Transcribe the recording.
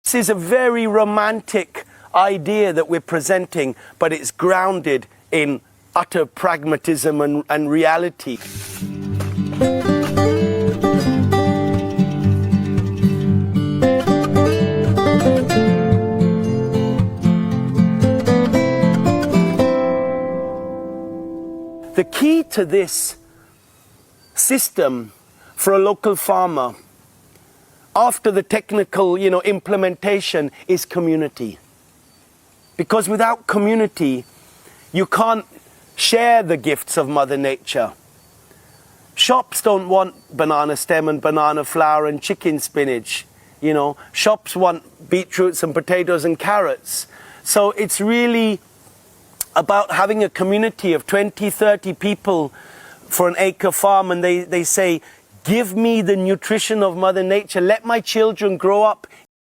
This is a very romantic idea that we're presenting, but it's grounded in utter pragmatism and reality. The key to this system for a local farmer, after the technical, implementation, is community. Because without community, you can't share the gifts of Mother Nature. Shops don't want banana stem and banana flower and chicken spinach. Shops want beetroots and potatoes and carrots. So it's really about having a community of 20, 30 people for an acre farm, and they say, give me the nutrition of Mother Nature. Let my children grow up